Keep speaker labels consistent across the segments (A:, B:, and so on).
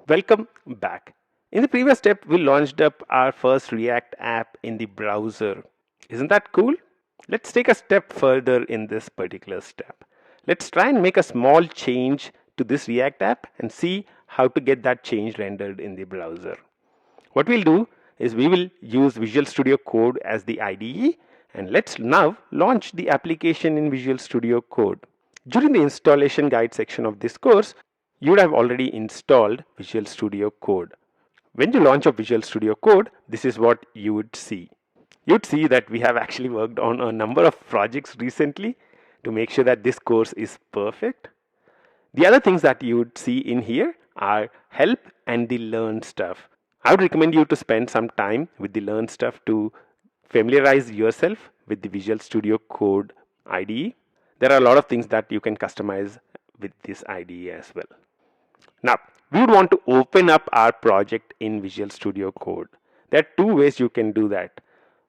A: Welcome back. In the previous step, we launched up our first React app in the browser. Isn't that cool? Let's take a step further in this particular step. Let's try and make a small change to this React app and see how to get that change rendered in the browser. What we'll do is we will use Visual Studio Code as the IDE, and let's now launch the application in Visual Studio Code. During the installation guide section of this course, you would have already installed Visual Studio Code. When you launch a Visual Studio Code, this is what you would see. You'd see that we have actually worked on a number of projects recently to make sure that this course is perfect. The other things that you would see in here are help and the learn stuff. I would recommend you to spend some time with the learn stuff to familiarize yourself with the Visual Studio Code IDE. There are a lot of things that you can customize with this IDE as well. Now, we would want to open up our project in Visual Studio Code. There are two ways you can do that.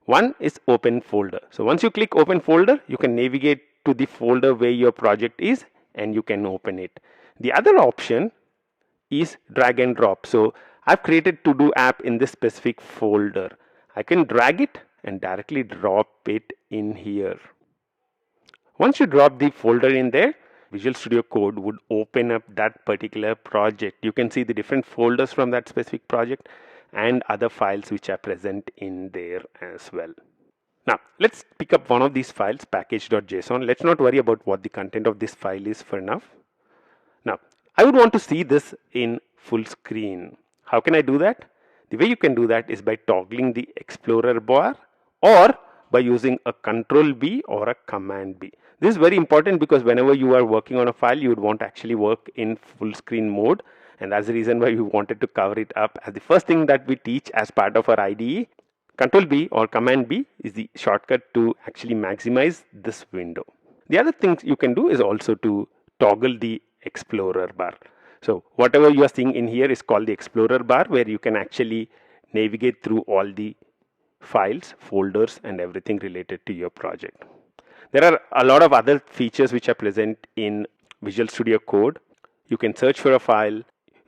A: One is open folder. So once you click open folder, you can navigate to the folder where your project is and you can open it. The other option is drag and drop. So I've created to do app in this specific folder. I can drag it and directly drop it in here. Once you drop the folder in there, Visual Studio Code would open up that particular project. You can see the different folders from that specific project and other files which are present in there as well. Now, let's pick up one of these files, package.json. Let's not worry about what the content of this file is for now. Now, I would want to see this in full screen. How can I do that? The way you can do that is by toggling the Explorer bar or by using a Control B or a Command B. This is very important because whenever you are working on a file, you would want to actually work in full screen mode, and that's the reason why we wanted to cover it up as the first thing that we teach as part of our IDE. Control B or Command B is the shortcut to actually maximize this window. The other thing you can do is also to toggle the Explorer bar. So whatever you are seeing in here is called the Explorer bar, where you can actually navigate through all the files, folders, and everything related to your project. There are a lot of other features which are present in Visual Studio Code. You can search for a file.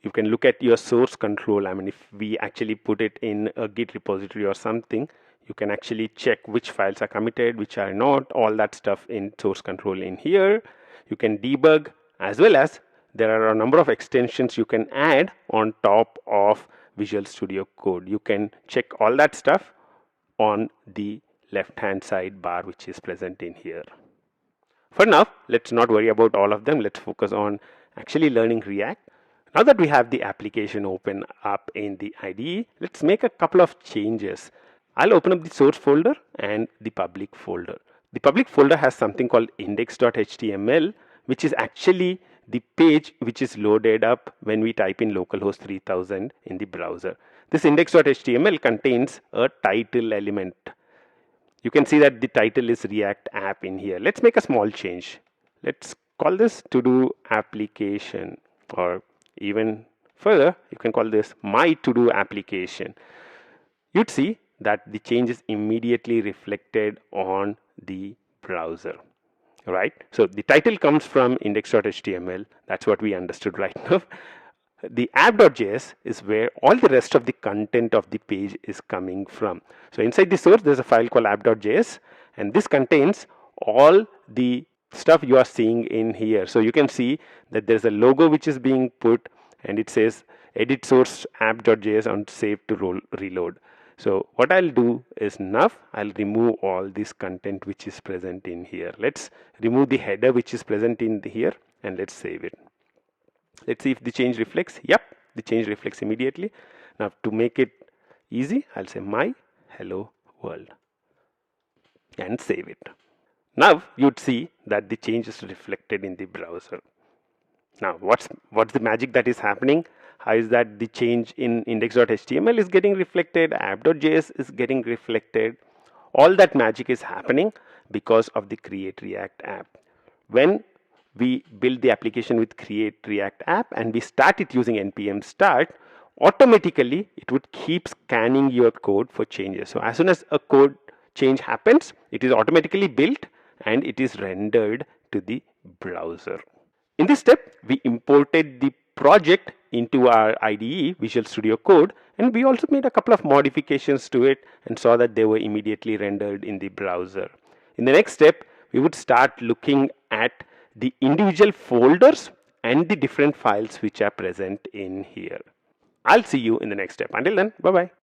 A: You can look at your source control. I mean, if we actually put it in a Git repository or something, you can actually check which files are committed, which are not, all that stuff in source control in here. You can debug, as well as there are a number of extensions you can add on top of Visual Studio Code. You can check all that stuff on the left hand side bar which is present in here. For now, let's not worry about all of them. Let's focus on actually learning React. Now that we have the application open up in the IDE, let's make a couple of changes. I'll open up the source folder and the public folder. The public folder has something called index.html, which is actually the page which is loaded up when we type in localhost 3000 in the browser. This index.html contains a title element. You can see that the title is React app in here. Let's make a small change. Let's call this to do application, or even further, you can call this my to do application. You'd see that the change is immediately reflected on the browser. Right? So the title comes from index.html. That's what we understood right now. The app.js is where all the rest of the content of the page is coming from. So inside the source, there's a file called app.js, and this contains all the stuff you are seeing in here. So you can see that there's a logo which is being put, and it says edit source app.js on save to reload. So what I'll do is now I'll remove all this content which is present in here. Let's remove the header which is present in here, and let's save it. Let's see if the change reflects. Yep, the change reflects immediately. Now to make it easy, I'll say my hello world and save it. Now you'd see that the change is reflected in the browser. Now what's the magic that is happening? How is that the change in index.html is getting reflected, app.js is getting reflected? All that magic is happening because of the Create React app. When we build the application with Create React app and we start it using npm start, automatically it would keep scanning your code for changes. So as soon as a code change happens, it is automatically built and it is rendered to the browser. In this step, we imported the project into our IDE, Visual Studio Code, and we also made a couple of modifications to it and saw that they were immediately rendered in the browser. In the next step, we would start looking at the individual folders and the different files which are present in here. I'll see you in the next step. Until then, bye bye.